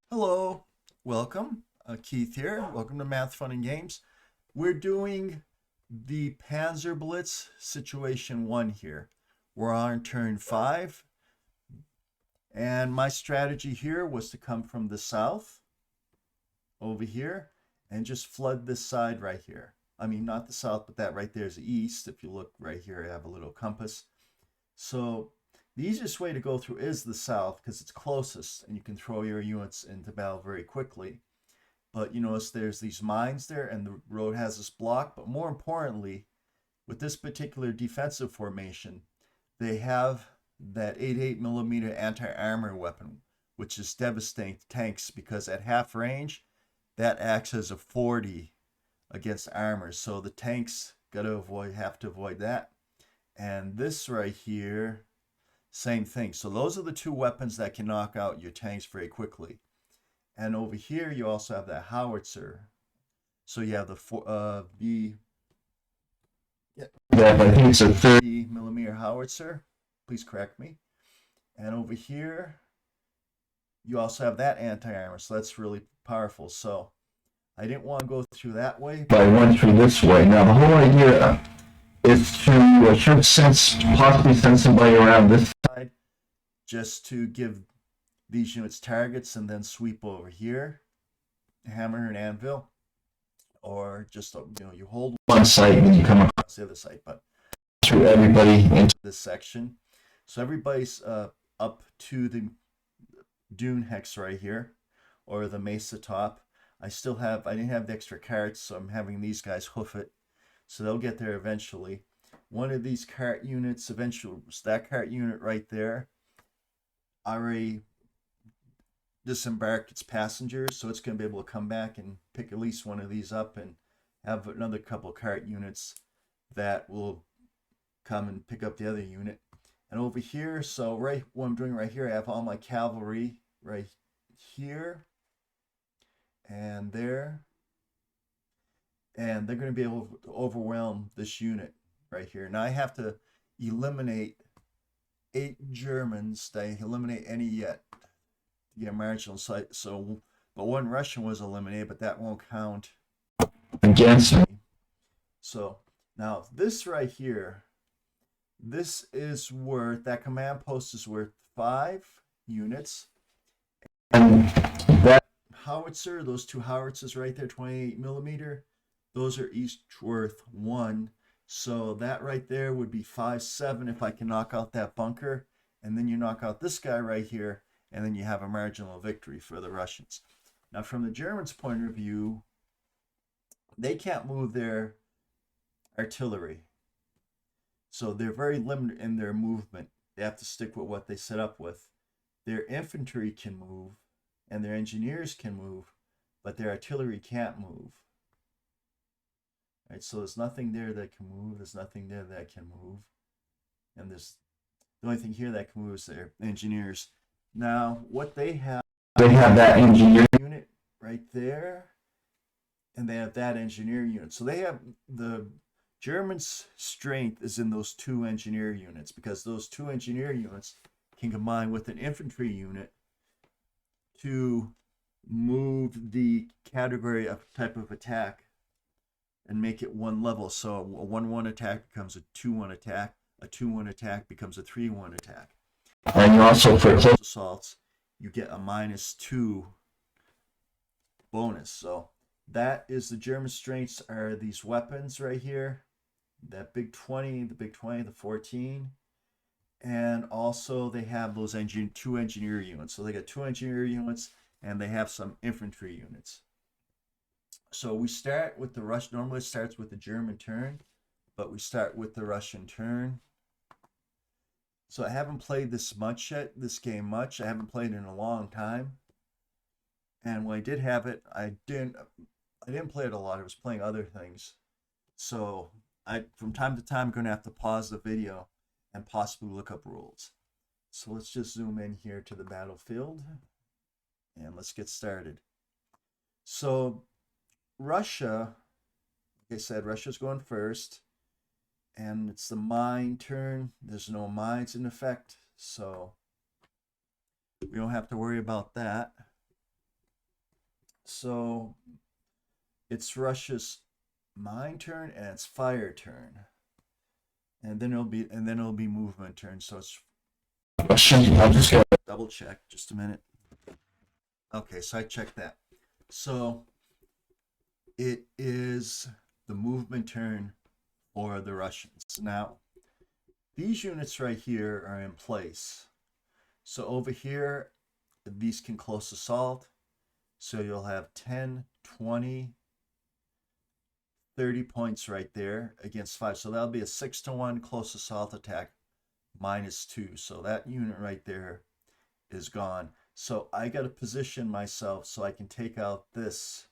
Hello, welcome. Keith here. Welcome to Math Fun and Games. We're doing the PanzerBlitz Situation 1 here. We're on turn 5, and my strategy here was to come from the south over here and just flood this side right here. I mean, not the south, but that right there is the east. If you look right here, I have a little compass. So the easiest way to go through is the south because it's closest and you can throw your units into battle very quickly. But you notice there's these mines there and the road has this block. But more importantly, with this particular defensive formation, they have that 88 millimeter anti-armor weapon, which is devastating to tanks because at half range, that acts as a 40 against armor. So the tanks have to avoid that. And this right here, same thing. So those are the two weapons that can knock out your tanks very quickly. And over here, you also have that howitzer. So you have the that I think it's a 30 millimeter howitzer. Please correct me. And over here, you also have that anti-armor. So that's really powerful. So I didn't want to go through that way, but I went through this way. Now the whole idea is to possibly send somebody around this side just to give these units targets and then sweep over here, hammer and anvil, or just you hold one site and you come across the other site, but through everybody into this section. So everybody's up to the dune hex right here, or the mesa top. I didn't have the extra carts, so I'm having these guys hoof it. So they'll get there eventually. One of these cart units eventually, that cart unit right there, already disembarked its passengers, so it's going to be able to come back and pick at least one of these up and have another couple cart units that will come and pick up the other unit. And over here, so what I'm doing right here, I have all my cavalry right here and there, and they're going to be able to overwhelm this unit right here. Now I have to eliminate 8 Germans. They eliminate any yet to get a marginal site. So, but one Russian was eliminated, but that won't count against me. So now this right here, that command post is worth 5 units. And that howitzer, those two howitzers right there, 28 millimeter, those are each worth 1. So that right there would be 5-7 if I can knock out that bunker. And then you knock out this guy right here, and then you have a marginal victory for the Russians. Now, from the Germans' point of view, they can't move their artillery. So they're very limited in their movement. They have to stick with what they set up with. Their infantry can move, and their engineers can move, but their artillery can't move. Right, so there's nothing there that can move. There's nothing there that can move. And the only thing here that can move is their engineers. Now, what they have that engineer unit right there, and they have that engineer unit. So they have the Germans' strength is in those 2 engineer units, because those 2 engineer units can combine with an infantry unit to move the category of type of attack and make it one level. So a 1-1 attack becomes a 2-1 attack. A 2-1 attack becomes a 3-1 attack. And also for close assaults, you get a -2 bonus. So that is the German strengths are these weapons right here. That big 20, the 14. And also they have those 2 engineer units. So they got 2 engineer units and they have some infantry units. So we start with the Rush. Normally it starts with the German turn, but we start with the Russian turn. So I haven't played this game much. I haven't played it in a long time. And when I did have it, I didn't play it a lot. I was playing other things. So from time to time, I'm going to have to pause the video and possibly look up rules. So let's just zoom in here to the battlefield and let's get started. So Russia, like I said, Russia's going first, and it's the mine turn. There's no mines in effect, so we don't have to worry about that. So it's Russia's mine turn and it's fire turn. And then it'll be movement turn. So it's Russian. I'll just double check just a minute. Okay, so I checked that. So it is the movement turn for the Russians. Now, these units right here are in place. So over here, these can close assault. So you'll have 10, 20, 30 points right there against 5. So that'll be a 6-1 close assault attack -2. So that unit right there is gone. So I got to position myself so I can take out this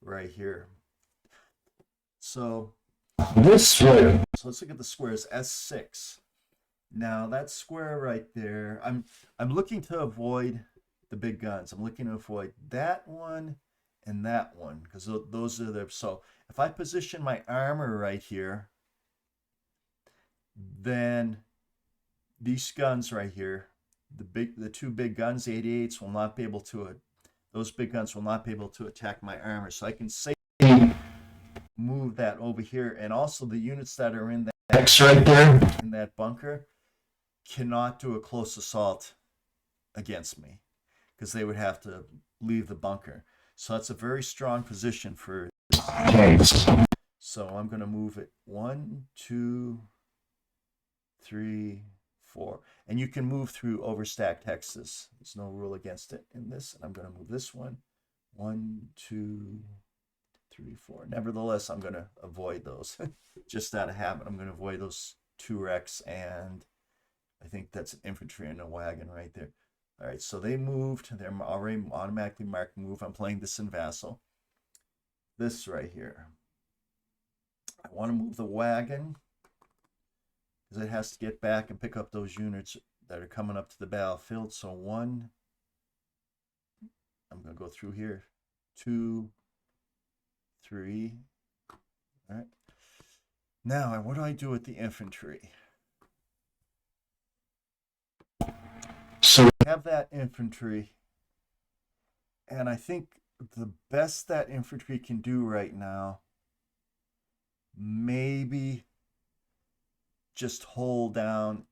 right here. So this way. So let's look at the squares. S6. Now that square right there, I'm looking to avoid the big guns. I'm looking to avoid that one and that one because those are the. So if I position my armor right here, then these guns right here, the two big guns, the 88s, will not be able to. Those big guns will not be able to attack my armor. So I can safely move that over here, and also the units that are in that X right there in that bunker cannot do a close assault against me because they would have to leave the bunker. So that's a very strong position for this. So I'm going to move it 1, 2, 3, 4. And you can move through overstacked hexes. There's no rule against it in this. And I'm going to move this one. 1, 2, 3, 4. Nevertheless, I'm going to avoid those. Just out of habit, I'm going to avoid those 2 wrecks, and I think that's an infantry in a wagon right there. All right, so they moved. They're already automatically marked move. I'm playing this in Vassal. This right here. I want to move the wagon because it has to get back and pick up those units that are coming up to the battlefield. So 1, I'm going to go through here. 2, 3. All right. Now, what do I do with the infantry? So we have that infantry, and I think the best that infantry can do right now, maybe just hold down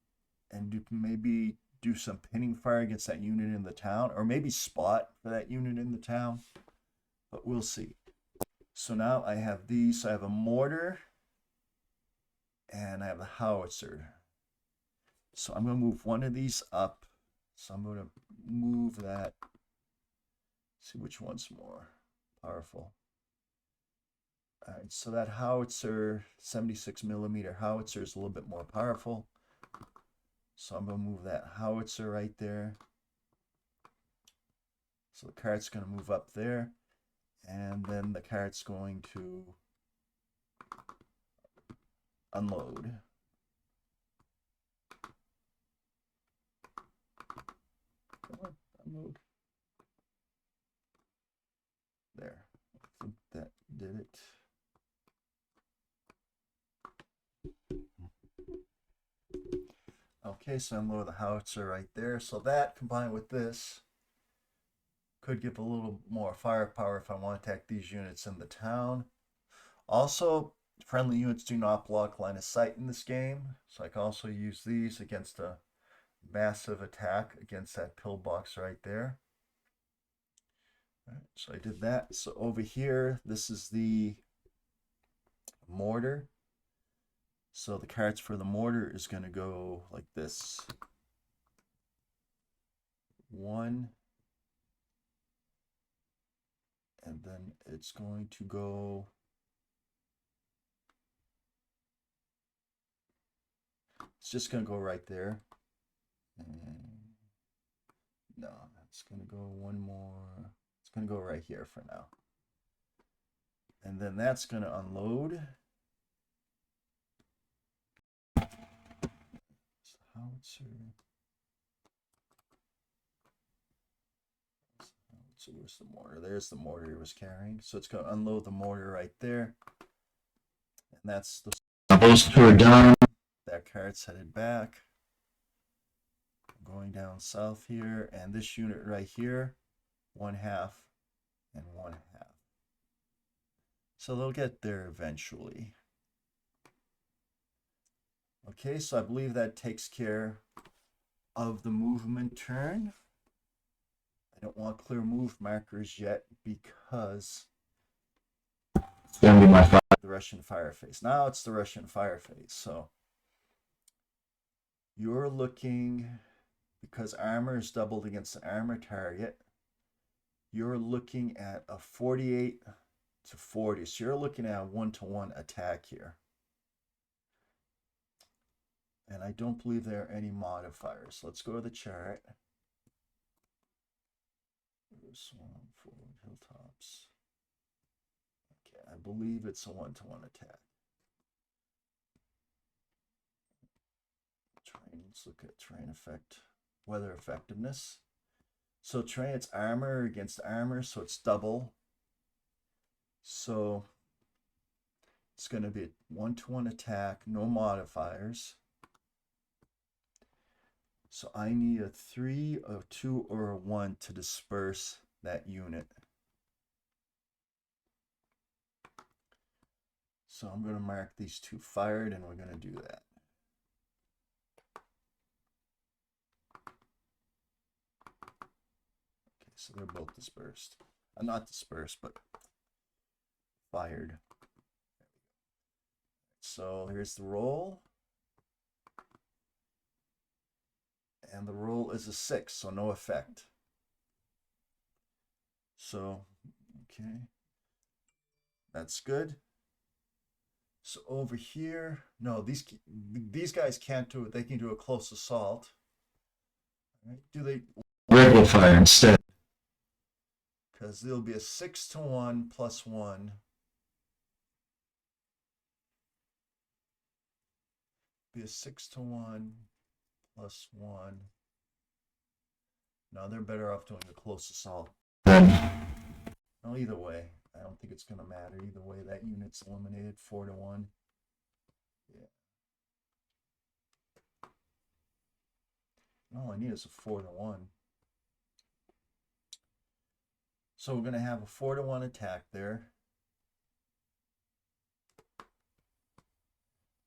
and maybe do some pinning fire against that unit in the town, or maybe spot for that unit in the town, but we'll see. So now I have these. So I have a mortar and I have the howitzer. So I'm going to move one of these up. So I'm going to move that. See which one's more powerful. All right, so that howitzer, 76 millimeter howitzer, is a little bit more powerful. So I'm going to move that howitzer right there. So the cart's going to move up there. And then the cart's going to unload. Unload. There. I think that did it. Okay, so unload the howitzer right there. So that combined with this could give a little more firepower if I want to attack these units in the town. Also, friendly units do not block line of sight in this game, so I can also use these against a massive attack against that pillbox right there. All right, so I did that. So over here, this is the mortar. So the cards for the mortar is going to go like this. 1. And then it's going to go. It's just going to go right there. And no, it's going to go one more. It's going to go right here for now. And then that's going to unload. Howitzer. So where's the mortar? There's the mortar he was carrying. So it's going to unload the mortar right there. And that's those 2 are done. That cart's headed back. I'm going down south here. And this unit right here, 1/2 and 1/2. So they'll get there eventually. Okay, so I believe that takes care of the movement turn. I don't want clear move markers yet because it's going to be the Russian fire phase. Now it's the Russian fire phase. So you're looking, because armor is doubled against the armor target, you're looking at a 48 to 40. So you're looking at a 1-to-1 attack here. And I don't believe there are any modifiers. Let's go to the chart. Swamp, forward, hilltops. Okay, I believe it's a 1-to-1 attack. Terrain, let's look at terrain effect, weather effectiveness. So terrain, it's armor against armor, so it's double. So it's going to be a 1-to-1 attack, no modifiers. So I need a 3, a 2, or a 1 to disperse that unit. So I'm going to mark these 2 fired, and we're going to do that. Okay, so they're both dispersed. Not dispersed, but fired. So here's the roll. And the roll is a 6, so no effect. So, okay, that's good. So over here, no, these guys can't do it. They can do a close assault. All right. Do they regular fire instead? Because there'll be a 6-to-1 plus 1. Be a 6-to-1 plus 1. No, they're better off doing a close assault. Well, either way, I don't think it's going to matter. Either way, that unit's eliminated 4-to-1. Yeah. All I need is a 4-to-1. So we're going to have a 4-to-1 attack there.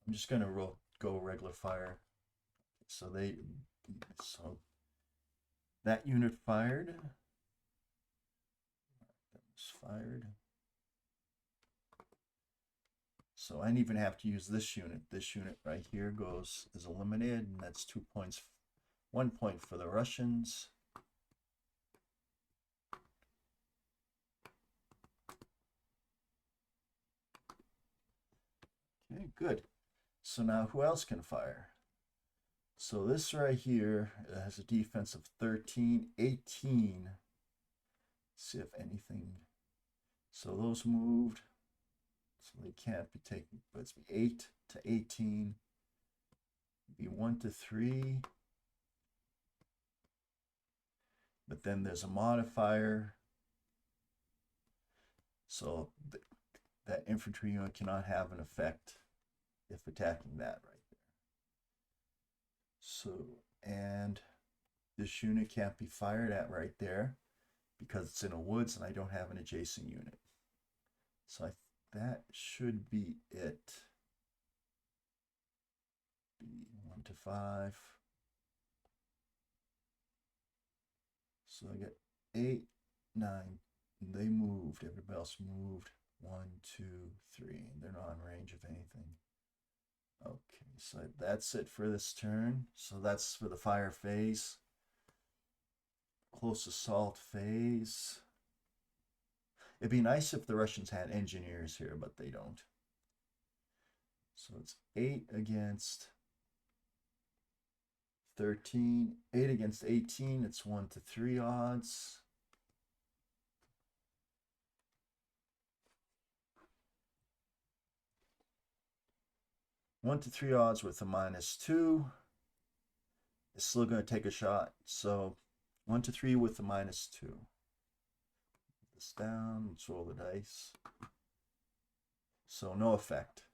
I'm just going to go regular fire. So that unit fired. That was fired. So I didn't even have to use this unit. This unit right here is eliminated, and that's 2 points. 1 point for the Russians. Okay, good. So now who else can fire? So this right here has a defense of 13, 18. Let's see if anything. So those moved. So they can't be taken, but it's 8 to 18. Be 1 to 3. But then there's a modifier. So that infantry unit cannot have an effect if attacking that right there. So, and this unit can't be fired at right there because it's in a woods and I don't have an adjacent unit. So that should be it. Be 1 to 5. So I get 8, 9. They moved. Everybody else moved. 1, 2, 3. They're not in range of anything. Okay, so that's it for this turn. So that's for the fire phase. Close assault phase. It'd be nice if the Russians had engineers here, but they don't. So it's 8 against 13. 8 against 18. It's 1 to 3 odds. One to 3 odds with a -2. It's still going to take a shot. So 1 to 3 with a -2. Put this down. Let's roll the dice. So no effect.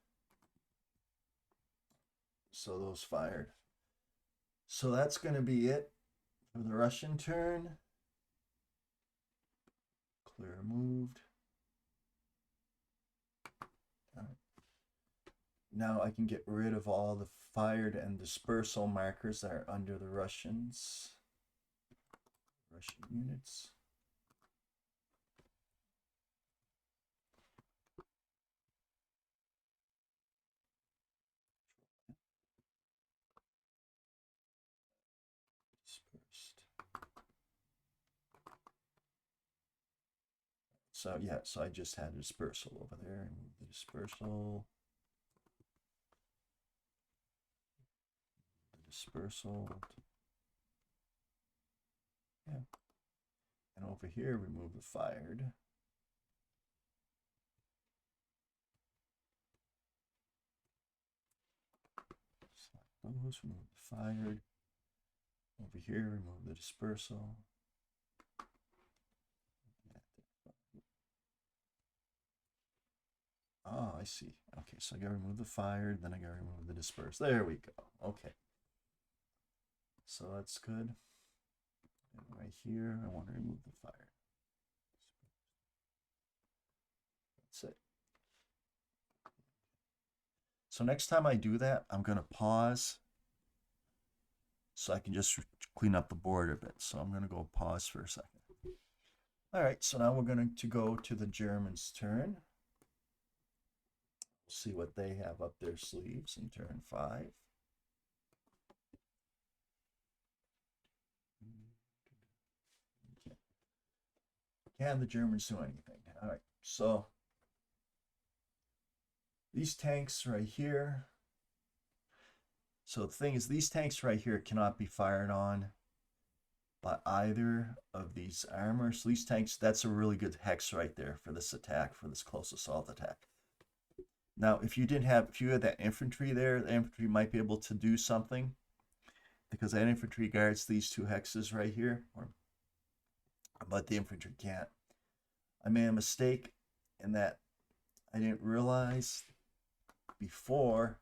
So those fired. So that's going to be it for the Russian turn. Clear removed. All right. Now I can get rid of all the fired and dispersal markers that are under the Russian units. Dispersed. So yeah, so I just had dispersal over there. Move the dispersal. Dispersal. Yeah. And over here, remove the fired. Select those, remove the fired. Over here, remove the dispersal. Oh, I see. Okay, so I gotta remove the fired, then I gotta remove the dispersed. There we go. Okay. So that's good. And right here, I want to remove the fired. That's it. So next time I do that, I'm gonna pause so I can just clean up the board a bit. So I'm gonna go pause for a second. All right, so now we're going to go to the Germans' turn. See what they have up their sleeves in turn 5. Can the Germans do anything? All right, so these tanks right here. So the thing is, these tanks right here cannot be fired on by either of these armors. So these tanks, that's a really good hex right there for this attack, for this close assault attack. Now, if you had that infantry there, the infantry might be able to do something because that infantry guards these 2 hexes right here, but the infantry can't. I made a mistake in that I didn't realize before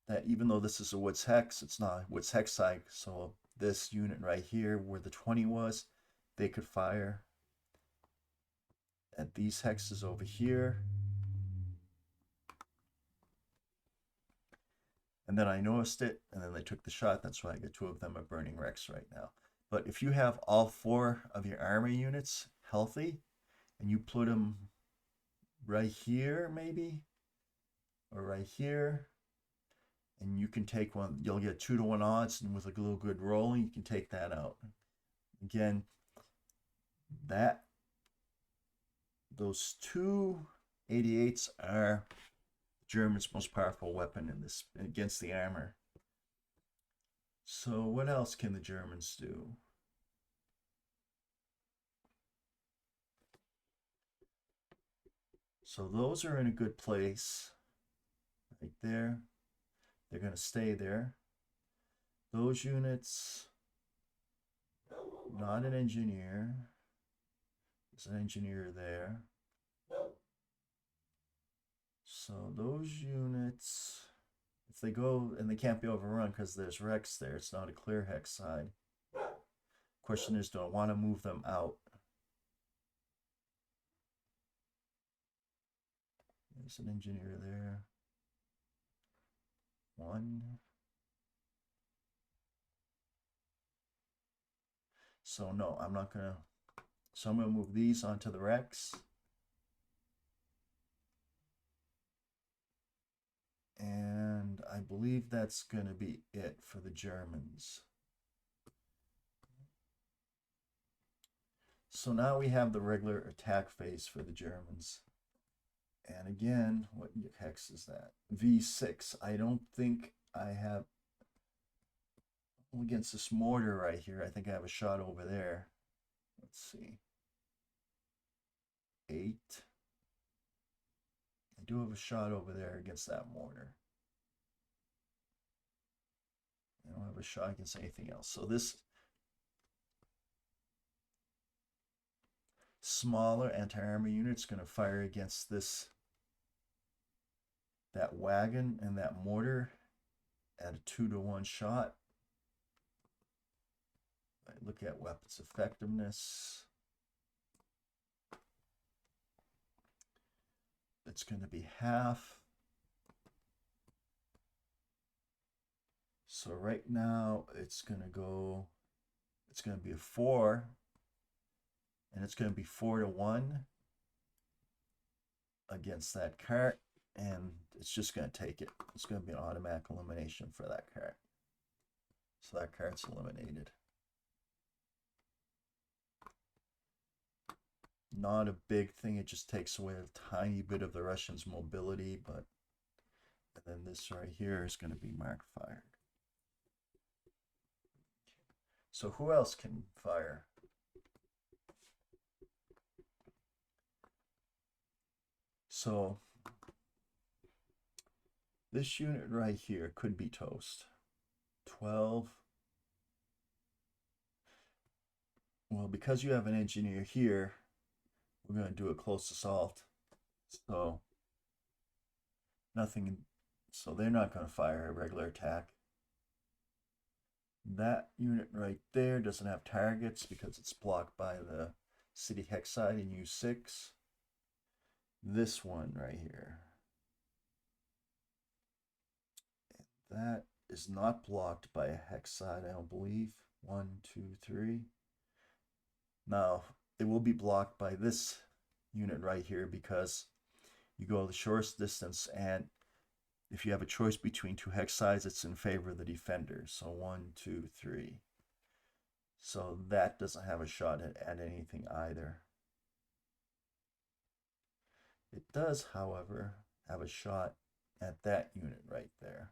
that even though this is a Woods hex, it's not a Woods hex site. So this unit right here, where the 20 was, they could fire at these hexes over here. And then I noticed it, and then they took the shot. That's why I get 2 of them at Burning Wrecks right now. But if you have all 4 of your army units healthy, and you put them right here, maybe, or right here, and you can take one, you'll get 2-to-1 odds, and with a little good rolling, you can take that out. Again, those 2 88s are German's most powerful weapon in this against the armor. So what else can the Germans do? So those are in a good place right there. They're going to stay there. Those units, not an engineer. There's an engineer there. So those units, if they go, and they can't be overrun because there's Rex there, it's not a clear hex side. Question is, do I want to move them out? There's an engineer there. 1. So no, I'm not gonna. So I'm gonna move these onto the Rex. And I believe that's gonna be it for the Germans. So now we have the regular attack phase for the Germans. And again, what hex is that? V6. I don't think I have, against this mortar right here, I think I have a shot over there. Let's see. 8. I do have a shot over there against that mortar. I don't have a shot against anything else. So this smaller anti-armor unit's going to fire against that wagon and that mortar at a 2-to-1 shot. I look at weapons effectiveness. it's going to be half. So right now it's going to be a 4, and it's going to be 4-1 against that card, and it's just going to take it. It's going to be an automatic elimination for that card. So that card's eliminated. Not a big thing, it just takes away a tiny bit of the Russians' mobility, but and then this right here is going to be mark fired. So who else can fire? So this unit right here could be toast. 12. Well, because you have an engineer here, we're going to do a close assault. So nothing, so they're not going to fire a regular attack. That unit right there doesn't have targets because it's blocked by the city hex side in U6. This one right here, that is not blocked by a hex side, I don't believe. 1, 2, 3. Now, it will be blocked by this unit right here because you go the shortest distance, and if you have a choice between two hex sides, it's in favor of the defender. So 1, 2, 3. So that doesn't have a shot at anything either. It does, however, have a shot at that unit right there.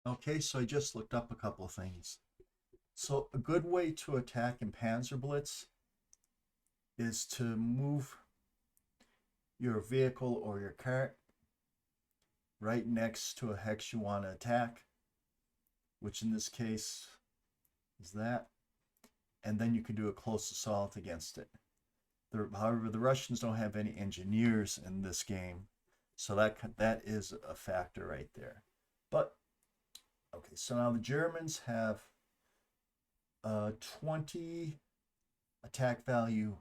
Okay, so I just looked up a couple of things. So a good way to attack in PanzerBlitz is to move your vehicle or your cart right next to a hex you want to attack, which in this case is that, and then you can do a close assault against it. However, the Russians don't have any engineers in this game, so that is a factor right there. But okay, so now the Germans have 20 attack value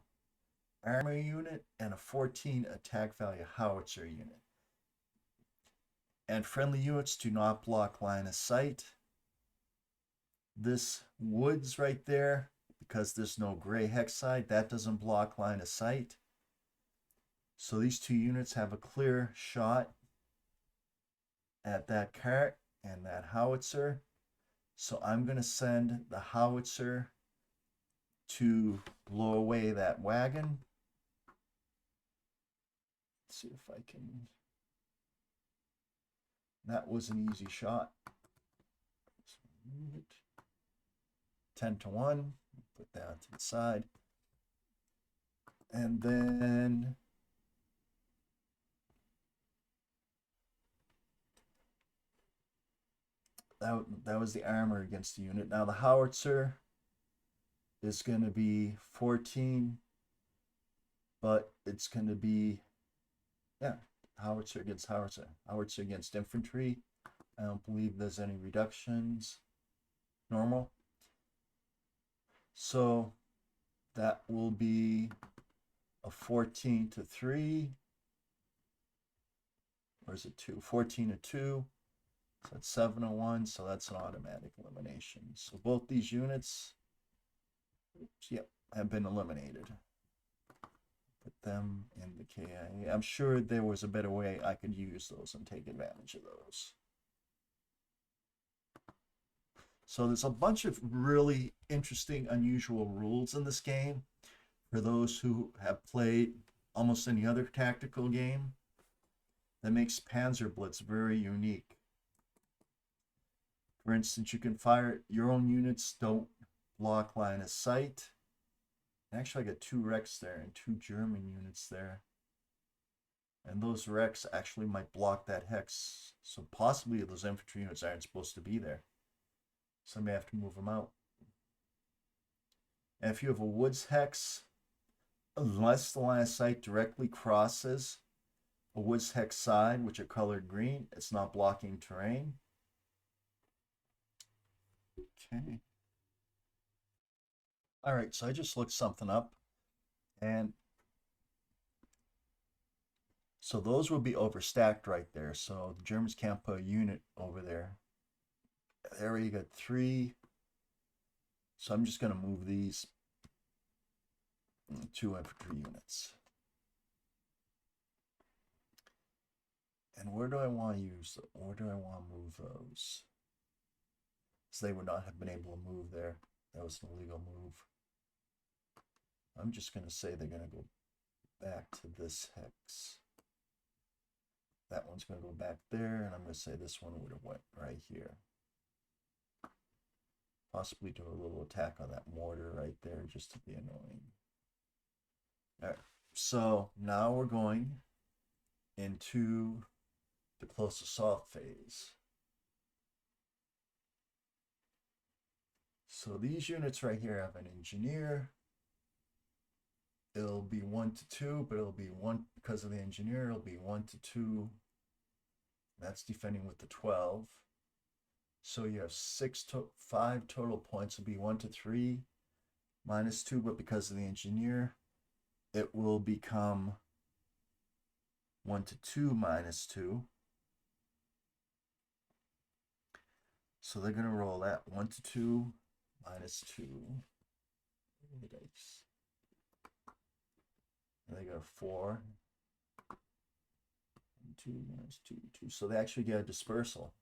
armor unit and a 14 attack value howitzer unit. And friendly units do not block line of sight. This woods right there, because there's no gray hex side, that doesn't block line of sight. So these two units have a clear shot at that cart and that howitzer. So I'm going to send the howitzer to blow away that wagon. Let's see if I can. That was an easy shot. So move it. 10-1. Put that to the side. And then that was the armor against the unit. Now the howitzer is going to be 14, but it's going to be, yeah, howitzer against howitzer. Howitzer against infantry. I don't believe there's any reductions. Normal. So that will be a 14-3. Or is it 2? 14-2. So that's 7-1. So that's an automatic elimination. So both these units, yep, have been eliminated. Put them in the KIA. I'm sure there was a better way I could use those and take advantage of those. So there's a bunch of really interesting, unusual rules in this game for those who have played almost any other tactical game. That makes PanzerBlitz very unique. For instance, you can fire your own units, don't block line of sight. Actually, I got 2 wrecks there and 2 German units there. And those wrecks actually might block that hex. So possibly those infantry units aren't supposed to be there. So I may have to move them out. And if you have a woods hex, unless the line of sight directly crosses a woods hex side, which are colored green, it's not blocking terrain. Okay. All right, so I just looked something up. And so those will be overstacked right there. So the Germans can't put a unit over there. There you got 3. So I'm just going to move these 2 infantry units. And where do I want to use, where do I want to move those? So they would not have been able to move there. That was an illegal move. I'm just going to say they're going to go back to this hex. That one's going to go back there, and I'm going to say this one would have went right here. Possibly do a little attack on that mortar right there just to be annoying. All right, so now we're going into the close assault phase. So these units right here have an engineer. It'll be 1 to 2, but it'll be 1 because of the engineer. It'll be 1 to 2. That's defending with the 12. So you have 5 total points. It'll be 1 to 3 minus 2, but because of the engineer, it will become 1 to 2 minus 2. So they're going to roll that 1 to 2 minus 2. The dice. And they got 4. 2 minus 2, 2. So they actually get a dispersal.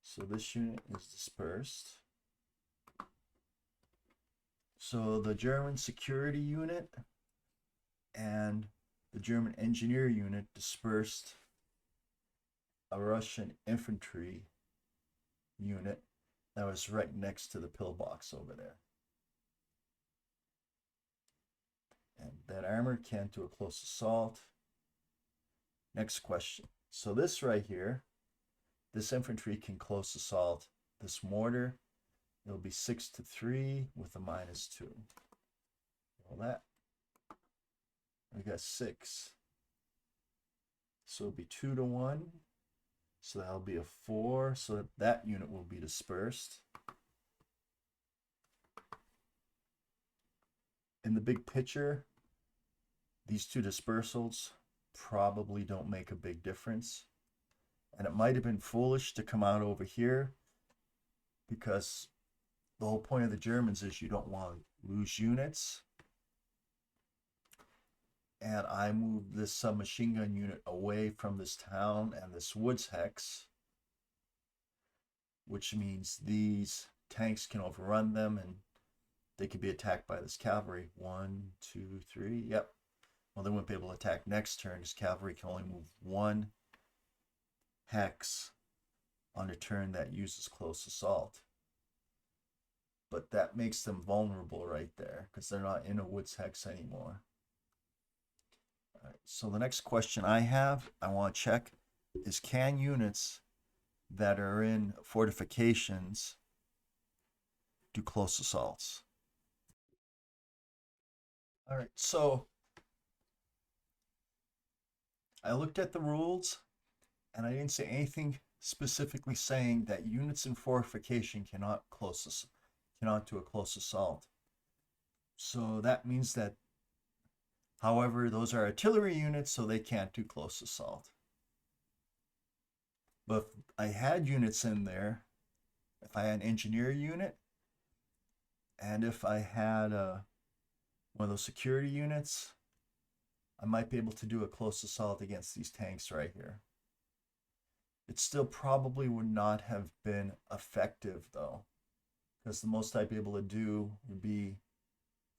So this unit is dispersed. So the German security unit and the German engineer unit dispersed a Russian infantry unit that was right next to the pillbox over there. And that armor can't do a close assault. Next question. So this right here, this infantry can close assault this mortar. It'll be 6 to 3 with a minus 2. Roll that. We got 6. So it'll be 2 to 1. So that'll be a 4. So that unit will be dispersed. In the big picture, these 2 dispersals probably don't make a big difference. And it might have been foolish to come out over here because the whole point of the Germans is you don't want to lose units. And I moved this submachine gun unit away from this town and this woods hex, which means these tanks can overrun them and they could be attacked by this cavalry. 1, 2, 3. Yep. Well, they wouldn't be able to attack next turn because cavalry can only move 1 hex on a turn that uses close assault. But that makes them vulnerable right there because they're not in a woods hex anymore. All right, so the next question I want to check is, can units that are in fortifications do close assaults? All right, so I looked at the rules and I didn't say anything specifically saying that units in fortification cannot do a close assault. So that means that, however, those are artillery units, so they can't do close assault. But if I had units in there, if I had an engineer unit, and if I had one of those security units, I might be able to do a close assault against these tanks right here. It still probably would not have been effective though, because the most I'd be able to do would be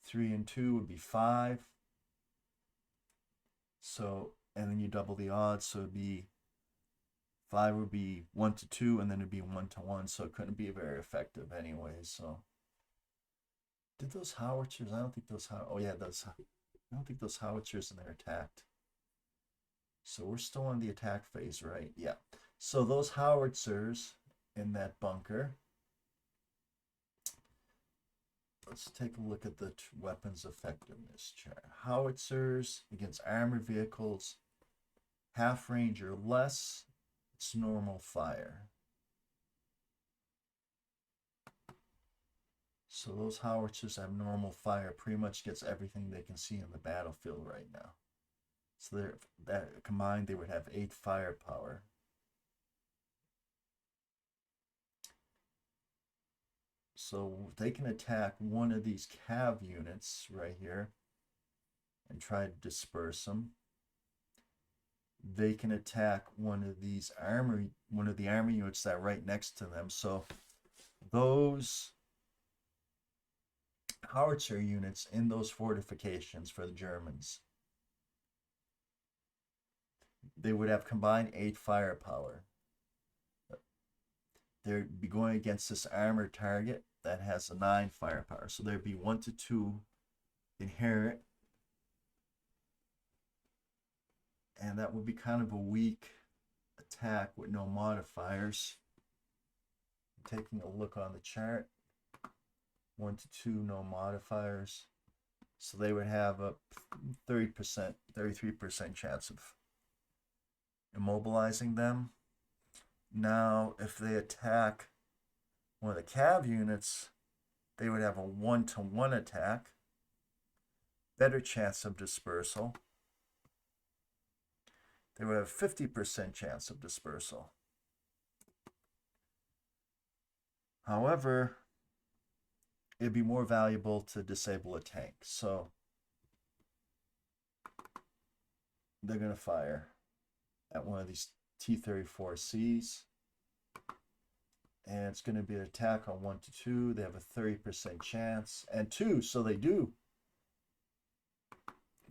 3 and 2 would be 5. So, and then you double the odds, so it'd be 5 would be 1 to 2, and then it'd be 1 to 1, so it couldn't be very effective anyway. So, did those howitzers? I don't think those. Oh yeah, those. I don't think those howitzers in there attacked. So we're still on the attack phase, right? Yeah. So those howitzers in that bunker. Let's take a look at the weapons effectiveness chart. Howitzers against armored vehicles, half range or less, it's normal fire. So those howitzers have normal fire, pretty much gets everything they can see in the battlefield right now. So that combined, they would have 8 firepower. So they can attack one of these cav units right here and try to disperse them. They can attack one of the armor units that are right next to them. So those howitzer units in those fortifications for the Germans, they would have combined 8 firepower. They'd be going against this armored target that has a 9 firepower. So there'd be 1 to 2 inherent. And that would be kind of a weak attack with no modifiers. I'm taking a look on the chart. 1 to 2, no modifiers. So they would have a 30%, 33% chance of immobilizing them. Now, if they attack one of the cav units, they would have a 1-to-1 attack. Better chance of dispersal. They would have a 50% chance of dispersal. However, it'd be more valuable to disable a tank. So they're going to fire at one of these T-34Cs. And it's going to be an attack on 1 to 2. They have a 30% chance. And 2, so they do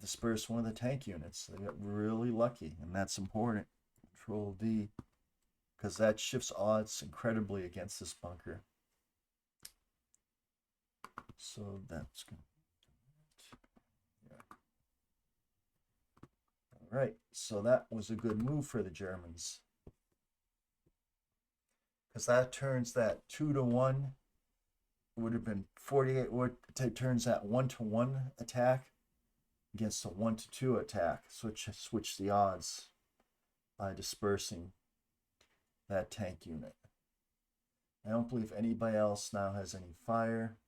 disperse one of the tank units. They got really lucky, and that's important. Control D, because that shifts odds incredibly against this bunker. So that's good. Yeah. All right, so that was a good move for the Germans, because that turns that 2-to-1 would have been 48. It turns that 1-to-1 attack against a 1-to-2 attack. Switch the odds by dispersing that tank unit. I don't believe anybody else now has any fire.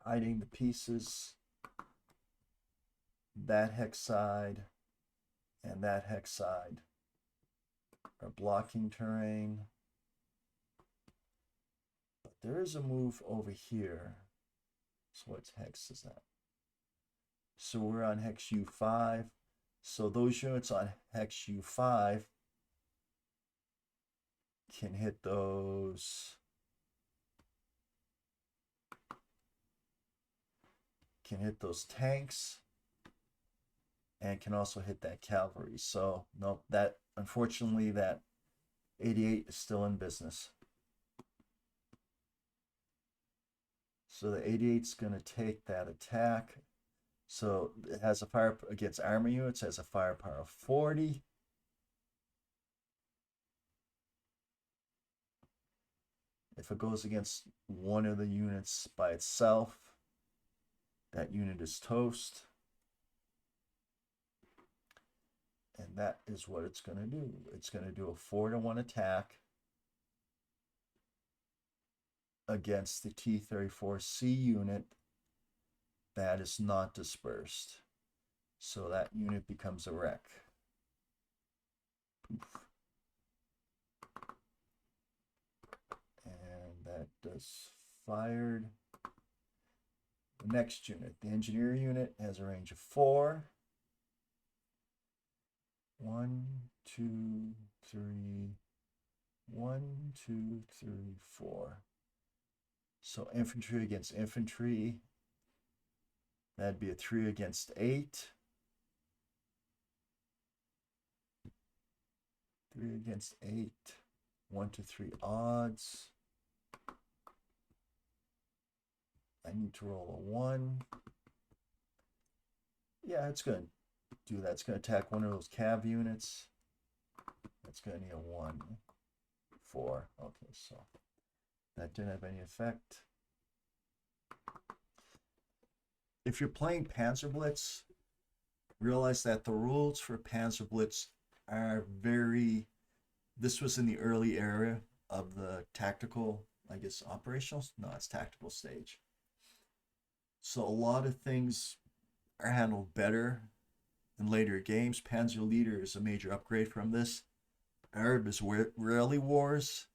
Hiding the pieces. That hex side and that hex side are blocking terrain. But there is a move over here. So what hex is that? So we're on hex U5. So those units on hex U5 can hit those. Can hit those tanks. And can also hit that cavalry. So no, that unfortunately that 88 is still in business. So the 88 is going to take that attack. So it has a fire against armor units, has a firepower of 40. If it goes against one of the units by itself, that unit is toast. And that is what it's going to do. It's going to do a 4-to-1 attack against the T-34C unit that is not dispersed. So that unit becomes a wreck. Poof. And that does fired. The next unit, the engineer unit, has a range of 4. 1, 2, 3, 1, 2, 3, 4. So infantry against infantry, that'd be a 3 against 8. 3 against 8, 1 to 3 odds. I need to roll a 1. Yeah, it's good. Do that. It's going to attack one of those cav units. That's going to need a 1, 4. Okay, so that didn't have any effect. If you're playing PanzerBlitz, realize that the rules for PanzerBlitz are very. This was in the early era of the tactical I guess operational, no, it's tactical stage. So a lot of things are handled better in later games. Panzer Leader is a major upgrade from this. Arab Israeli Wars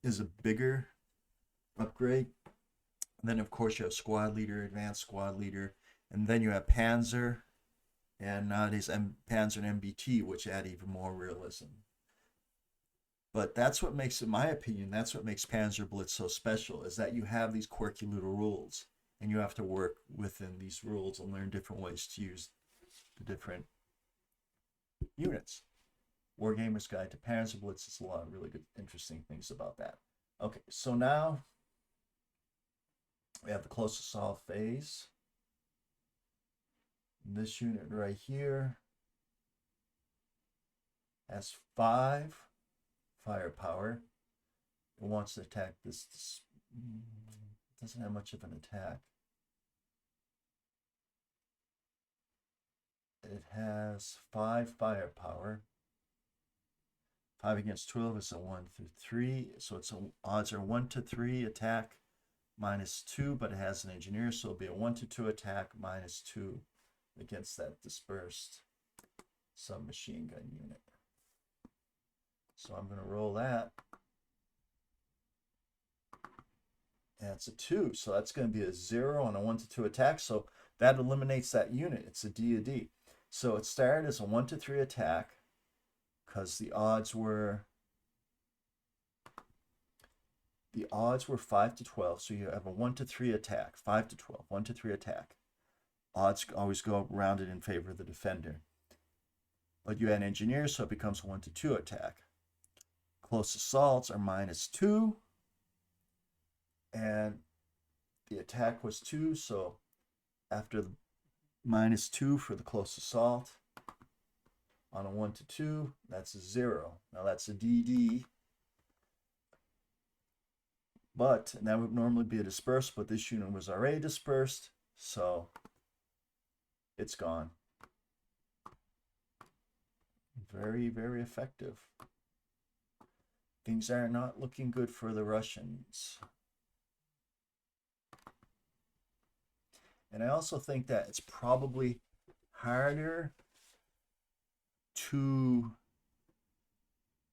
is a bigger upgrade. And then of course you have Squad Leader, Advanced Squad Leader, and then you have Panzer, and nowadays Panzer and MBT, which add even more realism. But that's what makes, in my opinion, that's what makes PanzerBlitz so special, is that you have these quirky little rules, and you have to work within these rules and learn different ways to use the different units. Wargamer's Guide to PanzerBlitz is a lot of really good, interesting things about that. Okay, so now we have the close assault phase. This unit right here has 5 firepower. It wants to attack this doesn't have much of an attack. It has 5 firepower. 5 against 12 is a 1 through 3. So its odds are 1 to 3 attack -2, but it has an engineer, so it'll be a 1 to 2 attack -2 against that dispersed submachine gun unit. So I'm going to roll that. And it's a 2, so that's going to be a 0 on a 1 to 2 attack. So that eliminates that unit. It's a D. So it started as a 1 to 3 attack because the odds were 5 to 12. So you have a 1 to 3 attack, 5 to 12, 1 to 3 attack. Odds always go rounded in favor of the defender. But you add engineers, so it becomes a 1 to 2 attack. Close assaults are -2. And the attack was 2, so after the -2 for the close assault on a 1 to 2, that's a 0. Now that's a DD. But that would normally be a dispersed, but this unit was already dispersed, so it's gone. Very, very effective. Things are not looking good for the Russians. And I also think that it's probably harder to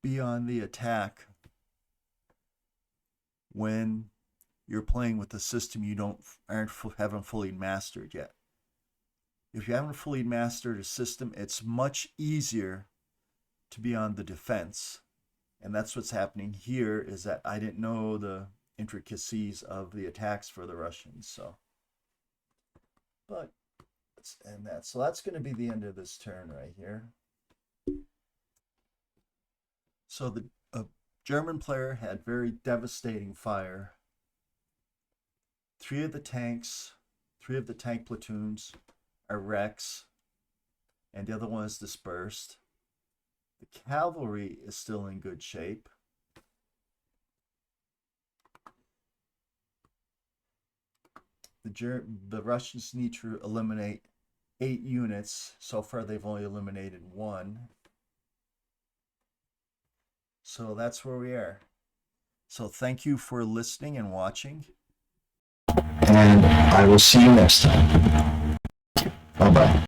be on the attack when you're playing with a system you haven't fully mastered yet. If you haven't fully mastered a system, it's much easier to be on the defense. And that's what's happening here, is that I didn't know the intricacies of the attacks for the Russians. So, but let's end that. So that's going to be the end of this turn right here. So the German player had very devastating fire. 3 of the tank platoons are wrecks, and the other one is dispersed. The cavalry is still in good shape. The Russians need to eliminate 8 units. So far they've only eliminated 1. So that's where we are. So thank you for listening and watching. And I will see you next time. Bye-bye.